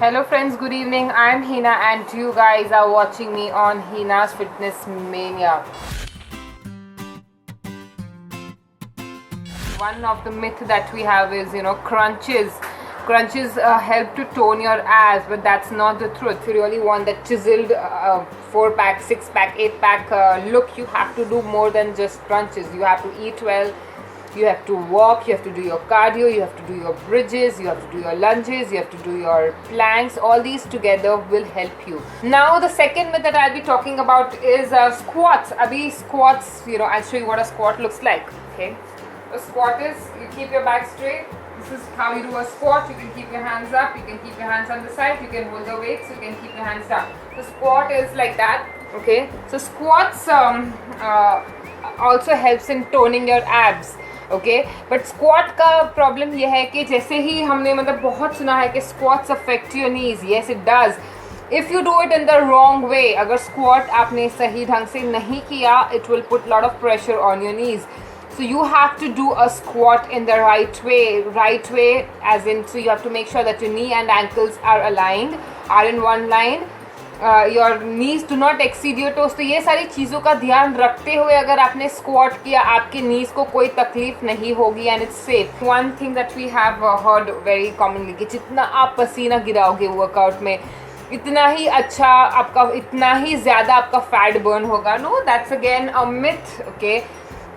Hello friends, good evening. I'm Hina and you guys are watching me on Hina's Fitness Mania. One of the myth that we have is, crunches. Crunches help to tone your abs, but that's not the truth. If you really want that chiseled 4-pack, 6-pack, 8-pack look, you have to do more than just crunches. You have to eat well. You have to walk, you have to do your cardio, you have to do your bridges, you have to do your lunges, you have to do your planks. All these together will help you. Now the second myth that I'll be talking about is squats. Abhi squats, I'll show you what a squat looks like. Okay, a squat is you keep your back straight. This is how you do a squat. You can keep your hands up, you can keep your hands on the side, you can hold the weights, you can keep your hands down. The squat is like that. Okay, so squats also helps in toning your abs. Okay but squat का problem ये है कि जैसे ही हमने बहुत सुना है कि squats affect your knees. Yes it does if you do it in the wrong way. अगर स्क्वाट आपने सही ढंग से नहीं किया, it will put lot of pressure on your knees. So you have to do a squat in the right way as in, so you have to make sure that your knee and ankles are aligned, are in one line. Your knees do not exceed your toes. तो ये सारी चीज़ों का ध्यान रखते हुए अगर आपने स्क्वाट किया, आपके नीज को कोई तकलीफ नहीं होगी and it's safe. One thing that we have heard very commonly कि जितना आप पसीना गिराओगे वर्कआउट में, इतना ही अच्छा आपका, इतना ही ज़्यादा आपका फैट बर्न होगा. No, that's again a myth. Okay,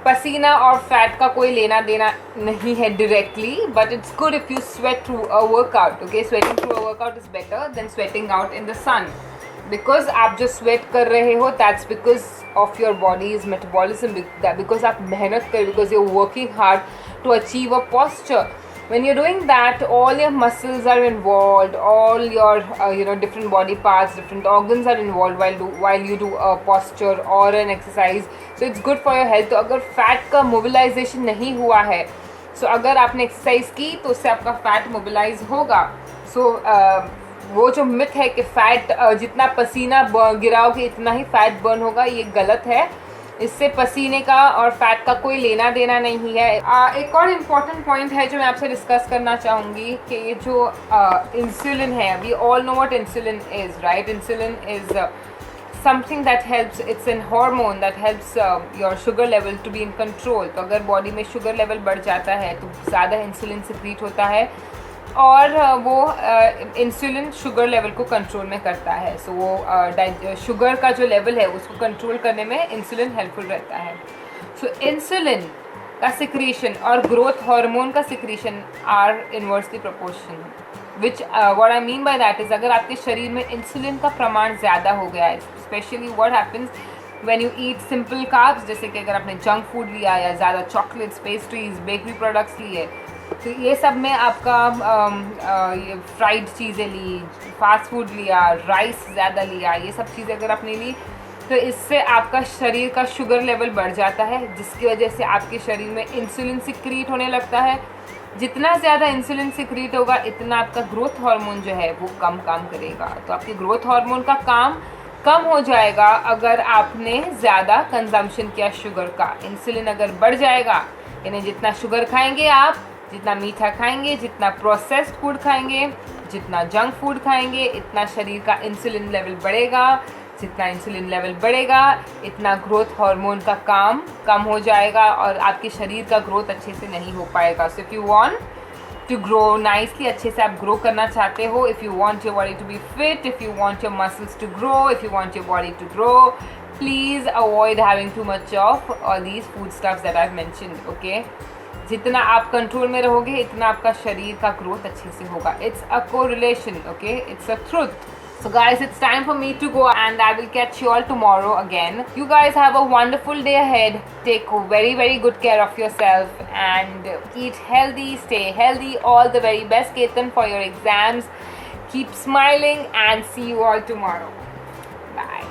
पसीना और फैट का कोई लेना देना नहीं है directly, but it's good if you sweat through a workout. Okay, sweating through a workout is better than sweating out in the sun. Because आप जो स्वेट कर रहे हो, that's because of your body's metabolism, because आप मेहनत कर, because you are working hard to achieve a posture. when you're doing that, all your muscles are involved, all your different body parts, different organs are involved while you do a posture or an exercise. So it's good for your health. तो अगर fat का mobilisation नहीं हुआ है, so अगर आपने exercise की तो उससे आपका फैट मोबिलाइज होगा. So वो जो मिथ है कि फैट जितना पसीना गिराओगे इतना ही फैट बर्न होगा, ये गलत है. इससे पसीने का और फैट का कोई लेना देना नहीं है. एक और इम्पॉर्टेंट पॉइंट है जो मैं आपसे डिस्कस करना चाहूँगी कि ये जो इंसुलिन है, we all know what insulin is, right? Insulin is something that helps, it's an hormone that helps your sugar level to be in control. तो अगर बॉडी में शुगर लेवल बढ़ जाता है तो ज़्यादा इंसुलिन सिक्रीट होता है और वो इंसुलिन शुगर लेवल को कंट्रोल में करता है. सो वो शुगर का जो लेवल है उसको कंट्रोल करने में इंसुलिन हेल्पफुल रहता है. सो इंसुलिन का सिक्रीशन और ग्रोथ हार्मोन का secretion are inversely proportion. Which what I mean by that is, अगर आपके शरीर में इंसुलिन का प्रमाण ज़्यादा हो गया है, specially what happens when you eat simple carbs, जैसे कि अगर आपने जंक फूड लिया या ज़्यादा चॉकलेट्स, पेस्ट्रीज, बेकरी प्रोडक्ट्स लिए, तो ये सब में आपका फ्राइड चीज़ें ली, फास्ट फूड लिया, राइस ज़्यादा लिया, ये सब चीज़ें अगर आपने ली तो इससे आपका शरीर का शुगर लेवल बढ़ जाता है, जिसकी वजह से आपके शरीर में इंसुलिन सिक्रीट होने लगता है. जितना ज़्यादा इंसुलिन सिक्रीट होगा इतना आपका ग्रोथ हार्मोन जो है वो कम काम करेगा. तो आपके ग्रोथ हार्मोन का काम कम हो जाएगा अगर आपने ज़्यादा कंजम्पशन किया शुगर का. इंसुलिन अगर बढ़ जाएगा, यानी जितना शुगर खाएंगे आप, जितना मीठा खाएंगे, जितना प्रोसेस्ड फूड खाएंगे, जितना जंक फूड खाएंगे, इतना शरीर का इंसुलिन लेवल बढ़ेगा. जितना इंसुलिन लेवल बढ़ेगा इतना ग्रोथ हार्मोन का काम कम हो जाएगा और आपके शरीर का ग्रोथ अच्छे से नहीं हो पाएगा. So if you want to grow nicely, अच्छे से आप ग्रो करना चाहते हो, if you want your body to be fit, if you want your muscles to grow, if you want your body to grow, please avoid having too much of all these food stuffs that I mentioned. Okay, जितना आप control में रहोगे इतना आपका शरीर का growth अच्छे से होगा. It's a correlation. Okay, it's a truth. So guys, it's time for me to go and I will catch you all tomorrow again. You guys have a wonderful day ahead. Take very good care of yourself and eat healthy, stay healthy. All the very best, Ketan, for your exams. Keep smiling and see you all tomorrow. Bye.